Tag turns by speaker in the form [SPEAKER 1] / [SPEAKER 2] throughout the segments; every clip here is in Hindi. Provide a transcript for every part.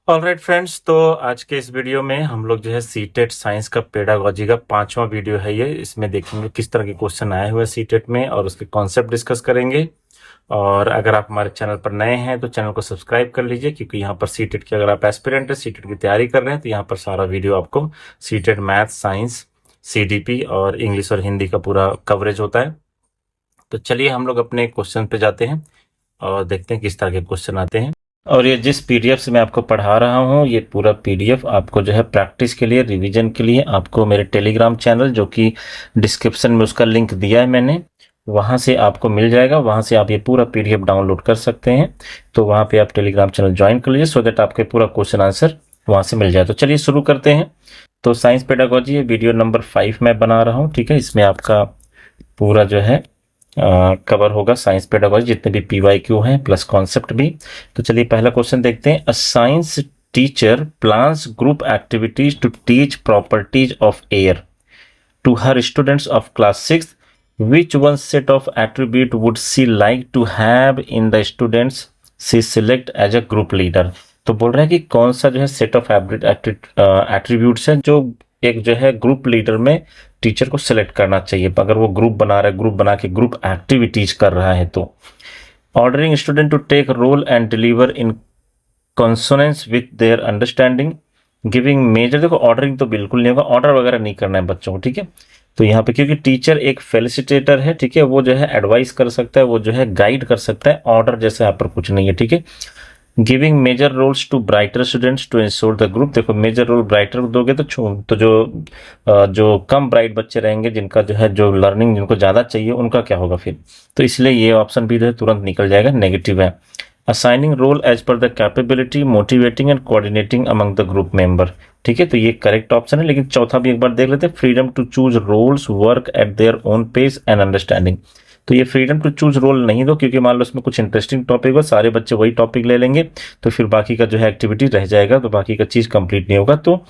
[SPEAKER 1] ऑलराइट फ्रेंड्स, तो आज के इस वीडियो में हम लोग जो है सीटेट साइंस का पेडागोजी का 5वां वीडियो है ये। इसमें देखेंगे किस तरह के क्वेश्चन आए हुए सीटेट में और उसके कॉन्सेप्ट डिस्कस करेंगे। और अगर आप हमारे चैनल पर नए हैं तो चैनल को सब्सक्राइब कर लीजिए, क्योंकि यहाँ पर सीटेट की अगर आप एस्पिरेंट है, सीटेट की तैयारी कर रहे हैं, तो यहाँ पर सारा वीडियो आपको सीटेट मैथ, साइंस, सीडीपी और इंग्लिश और हिंदी का पूरा कवरेज होता है। तो चलिए हम लोग अपने क्वेश्चन पे जाते हैं और देखते हैं किस तरह के क्वेश्चन आते हैं। और ये जिस पीडीएफ से मैं आपको पढ़ा रहा हूँ, ये पूरा पीडीएफ आपको जो है प्रैक्टिस के लिए, रिवीजन के लिए आपको मेरे टेलीग्राम चैनल, जो कि डिस्क्रिप्शन में उसका लिंक दिया है मैंने, वहाँ से आपको मिल जाएगा। वहाँ से आप ये पूरा पीडीएफ डाउनलोड कर सकते हैं। तो वहाँ पे आप टेलीग्राम चैनल ज्वाइन कर लीजिए, सो दैट आपके पूरा क्वेश्चन आंसर वहाँ से मिल जाए। तो चलिए शुरू करते हैं। तो साइंस पेडागोजी है, वीडियो नंबर 5 मैं बना रहा हूँ, ठीक है। इसमें आपका पूरा जो है कवर होगा साइंस पेडागोजी, जितने भी पीवाईक्यू हैं प्लस कॉन्सेप्ट भी। तो चलिए पहला क्वेश्चन देखते हैं। A science teacher plans group activities to teach properties of air to her students of class 6. which one set of attribute would she like to have in the students she select as a group leader? तो बोल रहा है कि कौन सा जो है सेट ऑफ एट्रीब्यूट्स है जो एक जो है ग्रुप लीडर में टीचर को सिलेक्ट करना चाहिए अगर वो ग्रुप बना रहा है, ग्रुप बना के ग्रुप एक्टिविटीज कर रहा है। तो ordering student to take role and deliver in consonance with their understanding, giving major. देखो ऑर्डरिंग तो बिल्कुल नहीं होगा, ऑर्डर वगैरह नहीं करना है बच्चों को, ठीक है। तो यहाँ पे क्योंकि टीचर एक फेलिसिटेटर है, ठीक है, वो जो है एडवाइस कर सकता है, वो जो है गाइड कर सकता है, ऑर्डर जैसे यहाँ पर कुछ नहीं है, ठीक है। Giving major roles to brighter students to ensure the group. देखो मेजर रोल ब्राइटर दोगे तो जो कम ब्राइट बच्चे रहेंगे, जिनका जो है जो लर्निंग जिनको ज्यादा चाहिए, उनका क्या होगा फिर। तो इसलिए ये ऑप्शन भी जो है तुरंत निकल जाएगा, नेगेटिव है। Assigning role as per the capability, motivating and coordinating among the group member, ठीक है। तो ये करेक्ट ऑप्शन है। लेकिन चौथा भी एक बार देख लेते हैं। Freedom to choose roles, work at their own pace and understanding. तो ये फ्रीडम टू चूज रोल नहीं दो, क्योंकि मान लो इसमें कुछ इंटरेस्टिंग टॉपिक हो, सारे बच्चे वही टॉपिक ले लेंगे, तो फिर बाकी का जो है एक्टिविटी रह जाएगा, तो बाकी का चीज कंप्लीट नहीं होगा। तो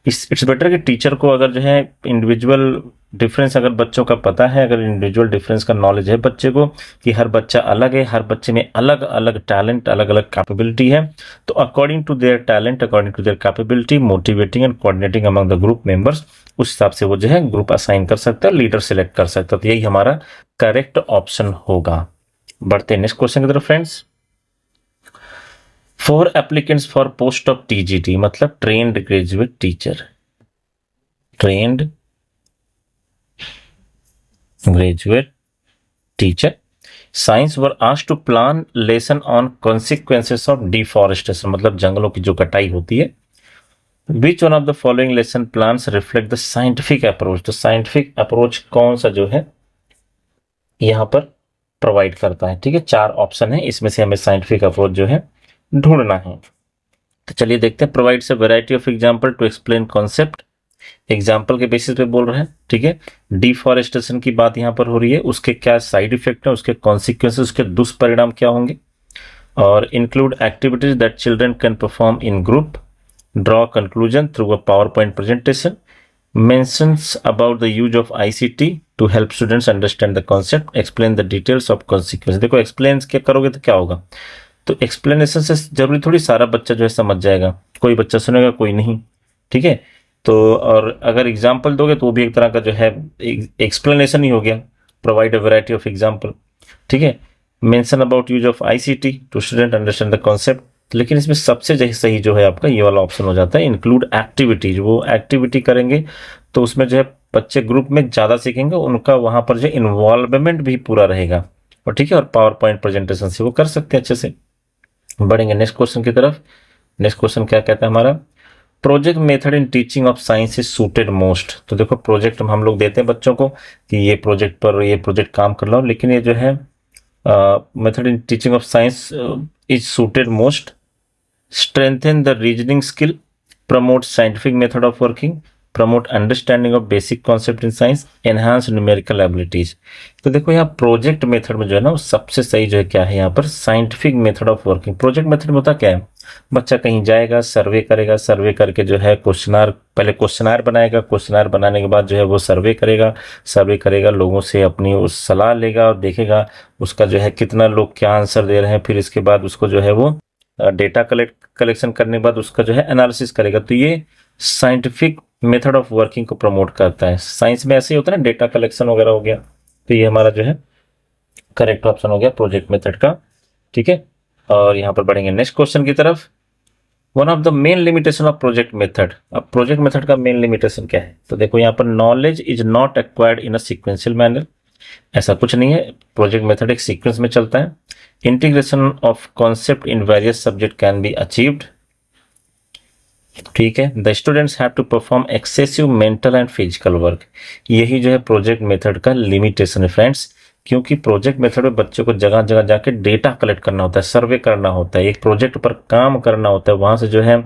[SPEAKER 1] इट्स बेटर कि टीचर को अगर जो है इंडिविजुअल डिफरेंस अगर बच्चों का पता है, अगर इंडिविजुअल डिफरेंस का नॉलेज है बच्चे को, कि हर बच्चा अलग है, हर बच्चे में अलग अलग टैलेंट, अलग अलग कैपेबिलिटी है, तो according to their talent, according to their capability, motivating and coordinating among the group members, उस हिसाब से वो जो है ग्रुप असाइन कर सकता है, लीडर सेलेक्ट कर सकता है। तो यही हमारा करेक्ट ऑप्शन होगा। बढ़ते हैं नेक्स्ट क्वेश्चन की तरफ friends. 4 applicants for post of TGT, मतलब trained graduate teacher, trained graduate teacher science were asked to plan lesson on consequences of deforestation, मतलब जंगलों की जो कटाई होती है। Which one of the following lesson plans reflect the scientific approach. तो साइंटिफिक अप्रोच कौन सा जो है यहां पर प्रोवाइड करता है, ठीक है। 4 ऑप्शन है, इसमें से हमें साइंटिफिक अप्रोच जो है ढूंढना है। तो चलिए देखते हैं। Provides a variety of example to explain concept, example के बेसिस पे बोल रहे हैं, ठीक है। डिफॉरेस्टेशन की बात यहां पर हो रही है, उसके क्या साइड इफेक्ट है, उसके कॉन्सिक्वेंसेस, उसके दुष्परिणाम क्या होंगे। और include activities that children can perform in group, draw conclusion through a power point presentation, mentions about the use of ICT to help students understand the concept, explain the details of consequence. देखो एक्सप्लेन क्या करोगे तो क्या होगा, तो एक्सप्लेनेशन से जरूरी थोड़ी सारा बच्चा जो है समझ जाएगा, कोई बच्चा सुनेगा कोई नहीं, ठीक है। तो और अगर एग्जाम्पल दोगे तो वो भी एक तरह का जो है एक्सप्लेनेशन ही हो गया। Provide a variety of example, ठीक है। Mention about use of ICT to student understand the concept. लेकिन इसमें सबसे सही जो है आपका ये वाला ऑप्शन हो जाता है, इंक्लूड एक्टिविटीज। वो एक्टिविटी करेंगे तो उसमें जो है बच्चे ग्रुप में ज्यादा सीखेंगे, उनका वहां पर जो इन्वॉल्वमेंट भी पूरा रहेगा, और ठीक है। और पावर पॉइंट प्रेजेंटेशन से वो कर सकते हैं अच्छे से। बढ़ेंगे नेक्स्ट क्वेश्चन की तरफ। नेक्स्ट क्वेश्चन क्या कहता है हमारा, project method in teaching of science is suited most. तो देखो प्रोजेक्ट हम लोग देते हैं बच्चों को कि ये प्रोजेक्ट पर ये प्रोजेक्ट काम कर लो, लेकिन ये जो है method in teaching of science is suited most, strengthen the reasoning skill, promote scientific method of working, promote understanding of basic concept in science, enhance numerical abilities. तो देखो यहाँ प्रोजेक्ट मेथड में जो है ना, सबसे सही जो है क्या है यहाँ पर, scientific method of working. Project method में होता क्या है, बच्चा कहीं जाएगा, सर्वे करेगा, सर्वे करके जो है क्वेश्चनर, पहले क्वेश्चनर बनाएगा, क्वेश्चनर बनाने के बाद जो है वो सर्वे करेगा, सर्वे करेगा, लोगों से अपनी उस सलाह लेगा और देखेगा उसका जो है कितना लोग क्या आंसर दे रहे हैं, फिर इसके बाद उसको जो है वो डेटा कलेक्शन करने के बाद उसका जो है एनालिसिस करेगा। तो ये साइंटिफिक मेथड ऑफ वर्किंग को प्रमोट करता है। साइंस में ऐसे ही होता है ना, डेटा कलेक्शन वगैरह हो गया। तो ये हमारा जो है करेक्ट ऑप्शन हो गया प्रोजेक्ट मेथड का। ठीक है, और यहाँ पर बढ़ेंगे नेक्स्ट क्वेश्चन की तरफ। One of the main limitation of project method. अब प्रोजेक्ट मेथड का मेन लिमिटेशन क्या है? तो देखो यहाँ पर knowledge is not acquired in a sequential manner. ऐसा कुछ नहीं है, प्रोजेक्ट मेथड एक सीक्वेंस में चलता है। Integration of concept in various subject can be achieved. ठीक है, the students have to perform excessive mental and physical work. यही जो है प्रोजेक्ट मेथड का लिमिटेशन है फ्रेंड्स, क्योंकि प्रोजेक्ट मेथड में बच्चों को जगह जगह जाके डेटा कलेक्ट करना होता है, सर्वे करना होता है, एक प्रोजेक्ट पर काम करना होता है, वहां से जो है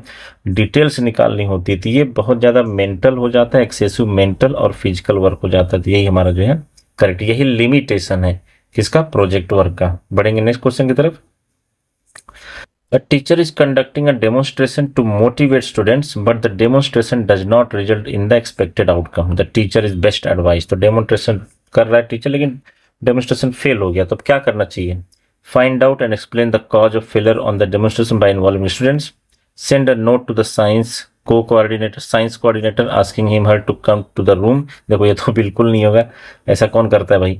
[SPEAKER 1] डिटेल्स निकालनी होती है। तो ये बहुत ज्यादा मेंटल हो जाता है, एक्सेसिव मेंटल और फिजिकल वर्क हो जाता है। तो यही हमारा जो है करेक्ट, यही लिमिटेशन है किसका? प्रोजेक्ट वर्क का। बढ़ेंगे नेक्स्ट क्वेश्चन की तरफ। A teacher is conducting a demonstration to motivate students, but the demonstration does not result in the expected outcome. The teacher is best advised. तो demonstration कर रहा है टीचर, लेकिन demonstration fail हो गया, तो अब क्या करना चाहिए? Find out and explain the cause of failure on the demonstration by involving students. Send a note to the science coordinator asking him her to come to the room. देखो ये तो बिल्कुल नहीं होगा, ऐसा कौन करता है भाई?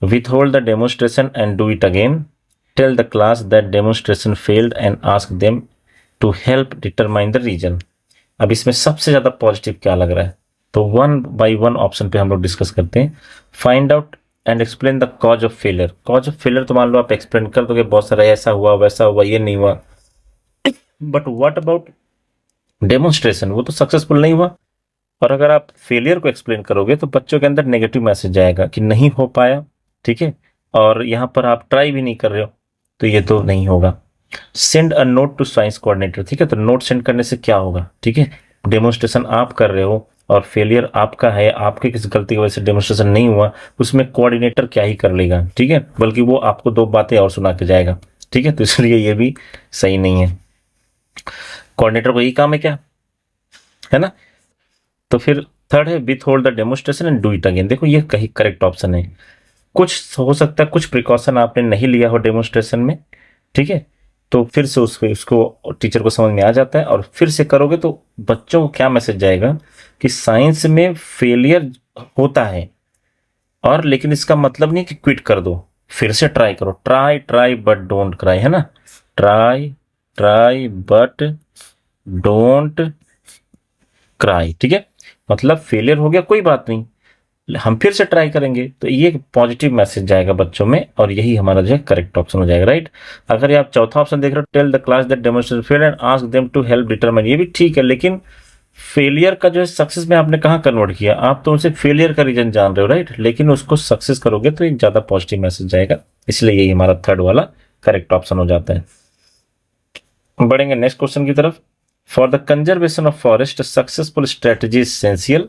[SPEAKER 1] Withhold the demonstration and do it again. Tell the class that demonstration failed and ask them to help determine the reason. अब इसमें सबसे ज्यादा पॉजिटिव क्या लग रहा है? तो वन बाय वन ऑप्शन पे हम लोग डिस्कस करते हैं। Find out and explain the cause of failure. Cause of failure तो मान लो आप एक्सप्लेन कर दोगे, बहुत सारा ऐसा हुआ वैसा हुआ ये नहीं हुआ, बट व्हाट अबाउट डेमोन्स्ट्रेशन? वो तो सक्सेसफुल नहीं हुआ। और अगर आप फेलियर को एक्सप्लेन करोगे तो बच्चों के अंदर नेगेटिव मैसेज जाएगा कि नहीं हो पाया। ठीक है, और यहाँ पर आप ट्राई भी नहीं कर रहे हो, तो ये तो नहीं होगा। Send a note to science coordinator. ठीक है, तो नोट सेंड करने से क्या होगा? ठीक है, डेमोन्स्ट्रेशन आप कर रहे हो और फेलियर आपका है, आपके किसी गलती की वजह से डेमोन्स्ट्रेशन नहीं हुआ, उसमें कोऑर्डिनेटर क्या ही कर लेगा? ठीक है, बल्कि वो आपको दो बातें और सुना के जाएगा। ठीक है, तो इसलिए ये भी सही नहीं है। कोऑर्डिनेटर को यही काम है क्या, है ना? तो फिर थर्ड है with hold the demonstration and do it again. देखो ये कहीं करेक्ट ऑप्शन है। कुछ हो सकता है कुछ प्रिकॉशन आपने नहीं लिया हो डेमोन्स्ट्रेशन में, ठीक है, तो फिर से उसको टीचर को समझ में आ जाता है और फिर से करोगे तो बच्चों को क्या मैसेज जाएगा कि साइंस में फेलियर होता है, और लेकिन इसका मतलब नहीं कि क्विट कर दो, फिर से ट्राई करो। Try try but don't cry, है ना? Try try but don't cry. ठीक है, मतलब फेलियर हो गया कोई बात नहीं, हम फिर से ट्राई करेंगे। तो ये पॉजिटिव मैसेज जाएगा बच्चों में, और यही हमारा जो है करेक्ट ऑप्शन हो जाएगा, राइट? अगर आप चौथा ऑप्शन देख रहे हो, tell the class that demonstration failed and ask them to help determine, ये भी ठीक है, लेकिन फेलियर का जो है सक्सेस में आपने कहाँ कन्वर्ट किया? आप तो उनसे फेलियर का रीजन जान रहे हो, राइट? लेकिन उसको सक्सेस करोगे तो एक ज्यादा पॉजिटिव मैसेज जाएगा, इसलिए यही हमारा थर्ड वाला करेक्ट ऑप्शन हो जाता है। बढ़ेंगे नेक्स्ट क्वेश्चन की तरफ। For the conservation of forest successful strategy essential,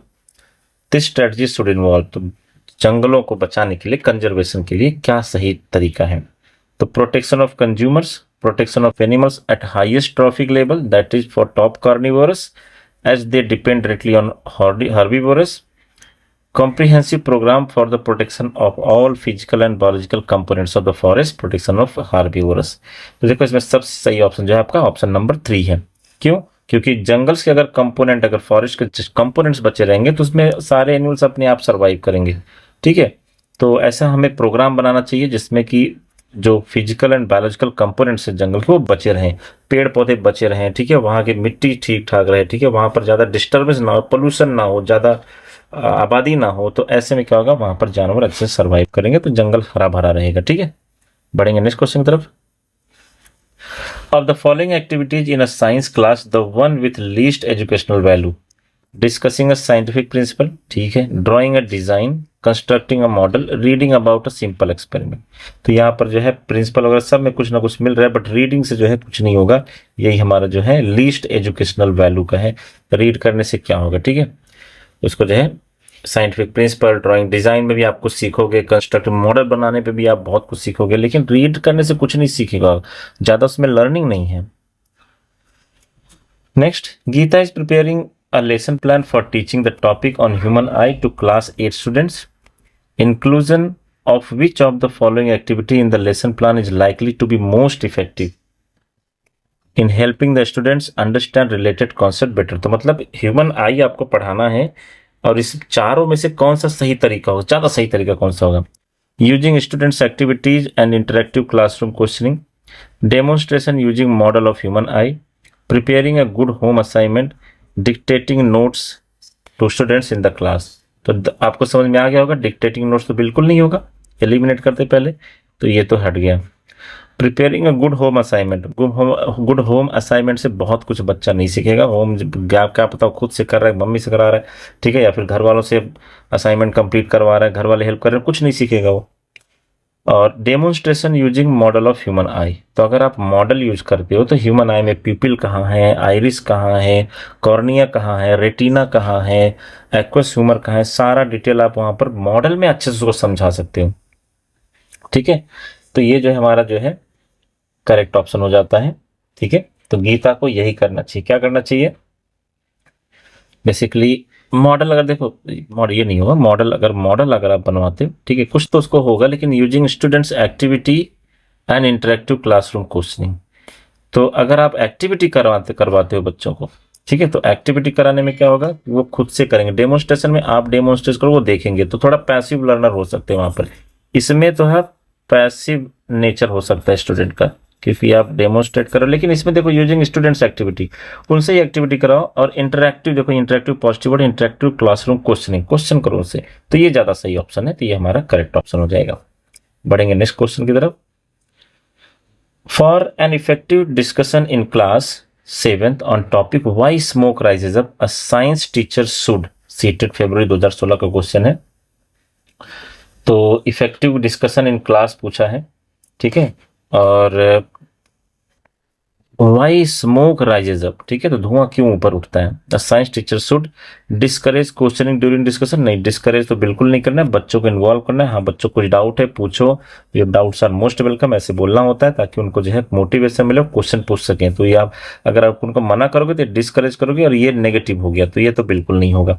[SPEAKER 1] this strategy should involve. तो जंगलों को बचाने के लिए, कंजर्वेशन के लिए क्या सही तरीका है? तो protection of consumers, protection of animals at highest trophic level, that is for top carnivorous as they depend directly on herbivorous, comprehensive program for the protection of all physical and biological components of the forest, protection of herbivores। तो देखो इसमें सबसे सही ऑप्शन जो है आपका ऑप्शन नंबर 3 है। क्यों? क्योंकि जंगल्स के अगर कंपोनेंट, अगर फॉरेस्ट के कंपोनेंट्स बचे रहेंगे तो उसमें सारे एनिमल्स अपने आप सर्वाइव करेंगे। ठीक है, तो ऐसा हमें प्रोग्राम बनाना चाहिए जिसमें कि जो फिजिकल एंड बायोलॉजिकल कंपोनेंट्स है जंगल के वो बचे रहें, पेड़ पौधे बचे रहें। ठीक है, वहाँ की मिट्टी ठीक ठाक रहे। ठीक है, वहाँ पर ज्यादा डिस्टर्बेंस ना हो, पोल्यूशन ना हो, ज्यादा आबादी ना हो, तो ऐसे में क्या होगा, वहां पर जानवर अच्छे से सर्वाइव करेंगे, तो जंगल हरा भरा रहेगा। ठीक है, बढ़ेंगे नेक्स्ट क्वेश्चन की तरफ। Of the following activities in a science class the one with least educational value, discussing a scientific principle, ठीक है, drawing a design, constructing a model, reading about a simple experiment. तो यहाँ पर जो है प्रिंसिपल वगैरह सब में कुछ ना कुछ मिल रहा है, बट रीडिंग से जो है कुछ नहीं होगा। यही हमारा जो है लीस्ट एजुकेशनल वैल्यू का है। रीड करने से क्या होगा? ठीक है, उसको जो है साइंटिफिक प्रिंसिपल, ड्राइंग डिजाइन में भी आप कुछ सीखोगे, कंस्ट्रक्टिव मॉडल बनाने पे भी आप बहुत कुछ सीखोगे, लेकिन रीड करने से कुछ नहीं सीखेगा, ज्यादा उसमें लर्निंग नहीं है। Next, Gita is preparing a lesson plan for teaching the topic on human eye to class 8 students. Inclusion of which of the following activity in the lesson plan is likely to be most effective. In helping the students understand related concept better. तो मतलब ह्यूमन आई आपको पढ़ाना है और इस चारों में से कौन सा सही तरीका होगा, ज्यादा सही तरीका कौन सा होगा? Using students activities and interactive classroom questioning, demonstration using model of human eye, preparing a good home assignment, dictating notes to students in the class. तो आपको समझ में आ गया होगा, डिक्टेटिंग नोट्स तो बिल्कुल नहीं होगा, एलिमिनेट करते पहले, तो ये तो हट गया। Preparing a good home assignment, good home assignment से बहुत कुछ बच्चा नहीं सीखेगा। होम क्या पता खुद से कर रहा है, मम्मी से करा रहा है, ठीक है, या फिर घर वालों से असाइनमेंट कंप्लीट करवा रहा है, घर वाले हेल्प कर रहे हैं, कुछ नहीं सीखेगा वो। और demonstration using model of human आई, तो अगर आप मॉडल यूज करते हो तो ह्यूमन आई में प्यूपिल कहाँ है, आइरिस कहाँ है, कॉर्निया कहाँ है, रेटिना कहाँ है, एक्वस ह्यूमर कहाँ है, सारा डिटेल आप वहां पर मॉडल में अच्छे से उसको समझा सकते हो। ठीक है, तो ये जो है हमारा जो है करेक्ट ऑप्शन हो जाता है। ठीक है, तो गीता को यही करना चाहिए। क्या करना चाहिए? बेसिकली मॉडल, अगर देखो मॉडल ये नहीं होगा, मॉडल अगर आप बनवाते हो, ठीक है, कुछ तो उसको होगा, लेकिन using students activity and interactive classroom questioning. तो अगर आप एक्टिविटी करवाते हो बच्चों को, ठीक है, तो एक्टिविटी कराने में क्या होगा, वो खुद से करेंगे। डेमोन्स्ट्रेशन में आप डेमोन्स्ट्रेट करो, वो देखेंगे, तो थोड़ा पैसिव लर्नर हो सकते हैं वहां पर। इसमें तो है पैसिव नेचर हो सकता है स्टूडेंट का, क्योंकि आप डेमोन्स्ट्रेट करो, लेकिन इसमें देखो यूजिंग स्टूडेंट्स एक्टिविटी, उनसे ही एक्टिविटी कराओ। और इंटरैक्टिव, देखो interactive positive word, interactive classroom questioning, question करो उनसे, तो ये ज्यादा सही ऑप्शन है, तो ये हमारा करेक्ट ऑप्शन हो जाएगा। बढ़ेंगे नेक्स्ट क्वेश्चन की तरफ। For an effective discussion in class 7th on topic why smoke rises up, a science teacher should, CTET फरवरी 2016 का क्वेश्चन है। तो इफेक्टिव डिस्कशन इन क्लास पूछा है, ठीक है, और वाई स्मोक राइजेज अप, ठीक है, तो धुआं क्यों ऊपर उठता है। The science teacher should discourage questioning during discussion, नहीं, डिस्करेज तो बिल्कुल नहीं करना है, बच्चों को इन्वॉल्व करना है। हाँ, बच्चों को कुछ डाउट है पूछो, your doubts are most welcome, ऐसे बोलना होता है ताकि उनको जो है मोटिवेशन मिले, क्वेश्चन पूछ सकें। तो ये आप अगर आप उनको मना करोगे तो डिस्करेज करोगे, और ये नेगेटिव हो गया, तो ये तो बिल्कुल नहीं होगा।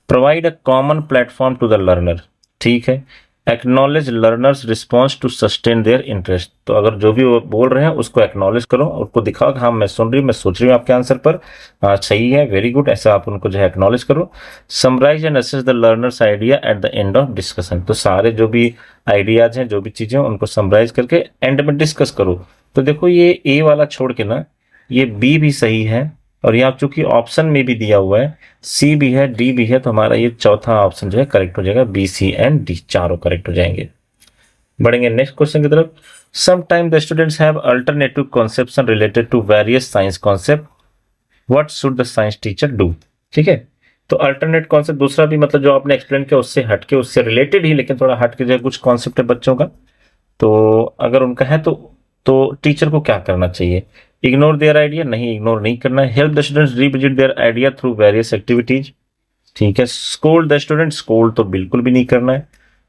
[SPEAKER 1] Provide a common platform to the learner, ठीक है। Acknowledge learners response to sustain their interest, तो अगर जो भी वो बोल रहे हैं उसको एक्नॉलेज करो, उसको दिखाओ कि हाँ मैं सुन रही हूँ, मैं सोच रही हूँ आपके आंसर पर, सही है, वेरी गुड, ऐसा आप उनको जो है एक्नॉलेज करो। Summarise and assess the learners idea at the end of discussion, तो सारे जो भी आइडियाज हैं, जो भी चीजें हैं, उनको समराइज करके एंड में डिस्कस करो। तो देखो ये ए वाला छोड़ के ना, ये बी भी सही है, और यहाँ चूंकि ऑप्शन में भी दिया हुआ है, सी भी है, डी भी है, तो हमारा ये चौथा ऑप्शन जो है करेक्ट हो जाएगा, बी, सी एंड डी, चारों करेक्ट हो जाएंगे। बढ़ेंगे नेक्स्ट क्वेश्चन की तरफ। Sometime the students have alternative conception related to various science concept, what should the science teacher do, ठीक है। तो अल्टरनेट कॉन्सेप्ट दूसरा भी, मतलब जो आपने एक्सप्लेन किया उससे हटके, उससे रिलेटेड ही, लेकिन थोड़ा हटके जो है कुछ कॉन्सेप्ट है बच्चों का, तो अगर उनका है तो टीचर को क्या करना चाहिए? इग्नोर देयर आइडिया, नहीं, इग्नोर नहीं करना है। Help the students revisit their idea through various activities, ठीक है। स्कोल्ड द स्टूडेंट, स्कोल्ड तो बिल्कुल भी नहीं करना है।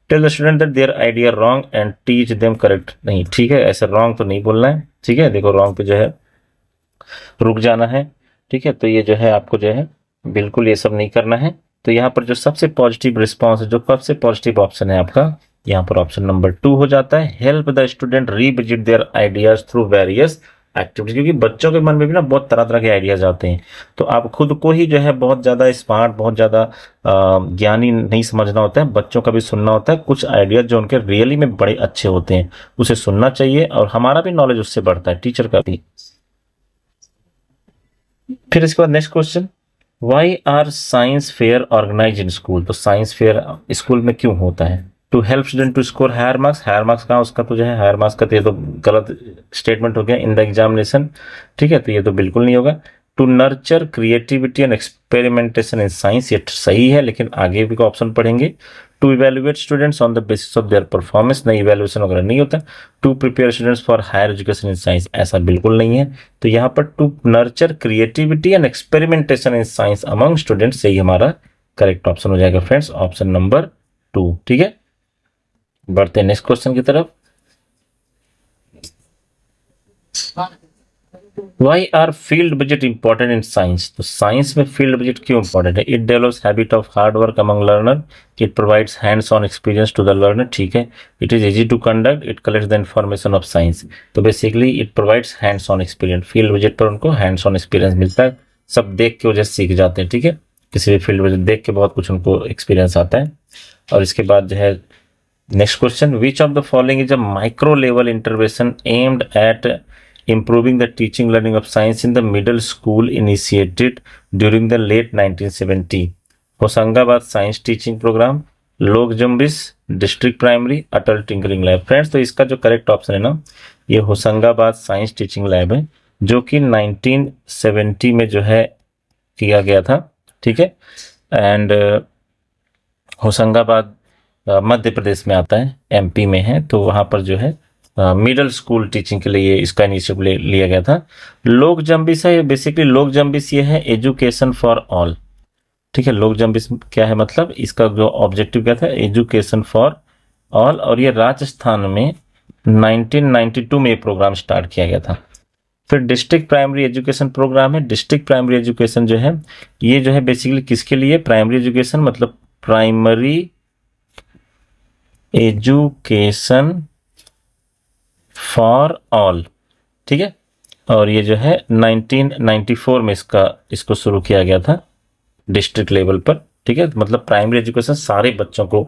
[SPEAKER 1] Tell the student that their idea wrong and teach them correct, नहीं, ठीक है, ऐसा रॉन्ग तो नहीं बोलना है, ठीक है। देखो रॉन्ग पे जो है रुक जाना है, ठीक है। तो ये जो है आपको जो है बिल्कुल ये सब नहीं करना है। तो यहाँ पर जो सबसे पॉजिटिव रिस्पॉन्स है, जो सबसे पॉजिटिव ऑप्शन है आपका, यहाँ पर ऑप्शन नंबर 2 हो जाता है। Help the student revisit their ideas through various activities, क्योंकि बच्चों के मन में भी ना बहुत तरह तरह के आइडियाज आते हैं, तो आप खुद को ही जो है बहुत ज्यादा स्मार्ट, बहुत ज्यादा ज्ञानी नहीं समझना होता है, बच्चों का भी सुनना होता है। कुछ आइडियाज जो उनके रियली में बड़े अच्छे होते हैं उसे सुनना चाहिए, और हमारा भी नॉलेज उससे बढ़ता है, टीचर का भी। फिर इसके बाद next question, why are science fair organise in school, तो साइंस फेयर स्कूल में क्यों होता है? To help student to score higher marks, higher marks कहाँ, उसका तो जो है हायर मार्क्स का तो ये तो गलत स्टेटमेंट हो गया, इन द एग्जामिनेशन, ठीक है, तो ये तो बिल्कुल नहीं होगा। To nurture creativity and experimentation in science, ये सही है, लेकिन आगे भी ऑप्शन पढ़ेंगे। To evaluate students on the basis of their performance, नहीं, इवेल्युएशन वगैरह नहीं होता। To prepare students for higher education in science, ऐसा बिल्कुल नहीं है। तो यहाँ पर to nurture creativity and experimentation in science among students, यही हमारा करेक्ट ऑप्शन हो जाएगा फ्रेंड्स, ऑप्शन नंबर 2, ठीक है। बढ़ते हैं नेक्स्ट क्वेश्चन की तरफ। Why are field budget important in science? तो साइंस में फील्ड बजट क्यों इंपॉर्टेंट है? It develops habit of hard work among learner, it provides hands on experience to the learner, ठीक है। It is easy to conduct, it collects the information of science. तो basically it provides hands on experience, field budget पर उनको हैंड्स ऑन एक्सपीरियंस मिलता है, सब देख के वजह सीख जाते हैं, ठीक है। किसी भी फील्ड बजट देख के बहुत कुछ उनको एक्सपीरियंस आता है। और इसके बाद जो है next question, which of the following is a micro level intervention aimed at improving the teaching learning of science in the middle school initiated during the late 1970? Hoshangabad science teaching programme, Lok Jumbish, district primary, Atal tinkering lab. Friends तो इसका जो करेक्ट ऑप्शन है ना, ये होशंगाबाद साइंस टीचिंग लैब है, जो कि 1970 में जो है किया गया था, ठीक है। एंड होशंगाबाद मध्य प्रदेश में आता है, एमपी में है, तो वहाँ पर जो है मिडिल स्कूल टीचिंग के लिए इसका इनिशिएटिव लिया गया था। लोक जम्बिस है, बेसिकली लोक जम्बिस ये है एजुकेशन फॉर ऑल, ठीक है। लोक जम्बिस क्या है मतलब, इसका जो ऑब्जेक्टिव क्या था, एजुकेशन फॉर ऑल, और ये राजस्थान में 1992 में ये प्रोग्राम स्टार्ट किया गया था। फिर डिस्ट्रिक्ट प्राइमरी एजुकेशन प्रोग्राम है। डिस्ट्रिक्ट प्राइमरी एजुकेशन जो है, ये जो है बेसिकली किसके लिए, प्राइमरी एजुकेशन मतलब प्राइमरी एजुकेशन फॉर ऑल, ठीक है। और ये जो है 1994 में इसको शुरू किया गया था डिस्ट्रिक्ट लेवल पर, ठीक है। मतलब प्राइमरी एजुकेशन सारे बच्चों को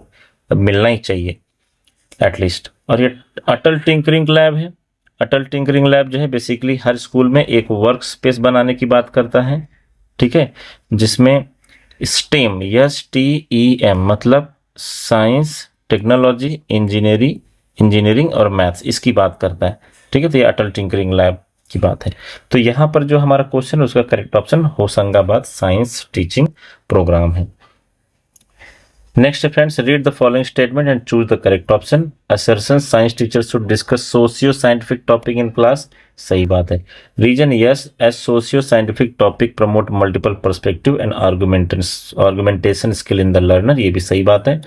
[SPEAKER 1] मिलना ही चाहिए एटलीस्ट। और ये अटल टिंकरिंग लैब है। अटल टिंकरिंग लैब जो है बेसिकली हर स्कूल में एक वर्क स्पेस बनाने की बात करता है, ठीक है, जिसमें स्टेम, STEM मतलब साइंस, टेक्नोलॉजी, इंजीनियरिंग और मैथ्स, इसकी बात करता है, ठीक है। तो ये अटल टिंकरिंग लैब की बात है। तो यहाँ पर जो हमारा क्वेश्चन है उसका correct option Hoshangabad science teaching programme है। Next friends, read the following statement and choose the correct option. Assertion, science teacher should discuss socio scientific topic in class, सही बात है। Reason, yes, as socio scientific topic promote multiple perspective and argumentation skill in the learner, ये भी सही बात है,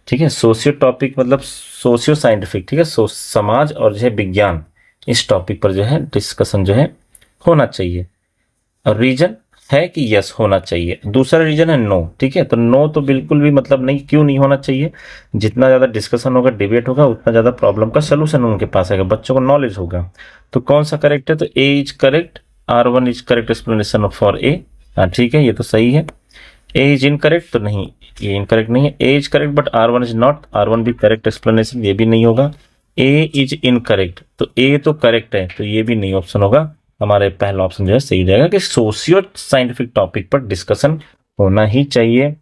[SPEAKER 1] ठीक है। सोशियो टॉपिक मतलब सोशियो साइंटिफिक, ठीक है, समाज और जो है विज्ञान, इस टॉपिक पर जो है डिस्कशन जो है होना चाहिए। और रीजन है कि यस होना चाहिए, दूसरा रीजन है नो, ठीक है। तो नो तो बिल्कुल भी मतलब नहीं, क्यों नहीं होना चाहिए, जितना ज़्यादा डिस्कशन होगा, डिबेट होगा, उतना ज़्यादा प्रॉब्लम का सोल्यूशन उनके पास आएगा, बच्चों को नॉलेज होगा। तो कौन सा करेक्ट है, तो A is correct, R1 is correct explanation for A, हाँ ठीक है, ये तो सही है। ए इज इनकरेक्ट, तो नहीं, ये इनकरेक्ट नहीं है। A is correct but R1 is not, R1 भी करेक्ट एक्सप्लेनेशन, ये भी नहीं होगा। ए इज इनकरेक्ट, तो ए तो करेक्ट है, तो ये भी नहीं ऑप्शन होगा। हमारे पहला ऑप्शन जो है सही रहेगा कि सोशियो साइंटिफिक टॉपिक पर डिस्कशन होना ही चाहिए।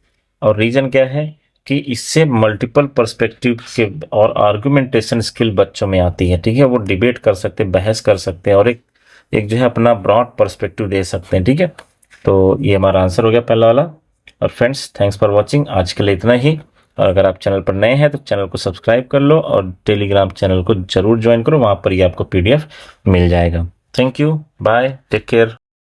[SPEAKER 1] और रीजन क्या है कि इससे मल्टीपल पर्सपेक्टिव के और आर्गुमेंटेशन स्किल बच्चों में आती है, ठीक है। वो डिबेट कर सकते हैं, बहस कर सकते हैं, और एक जो है अपना ब्रॉड पर्सपेक्टिव दे सकते हैं, ठीक है। तो ये हमारा आंसर हो गया पहला वाला। और फ्रेंड्स थैंक्स फॉर वॉचिंग, आज के लिए इतना ही। और अगर आप चैनल पर नए हैं तो चैनल को सब्सक्राइब कर लो और टेलीग्राम चैनल को जरूर ज्वाइन करो, वहाँ पर ही आपको PDF मिल जाएगा। Thank you, bye, take care.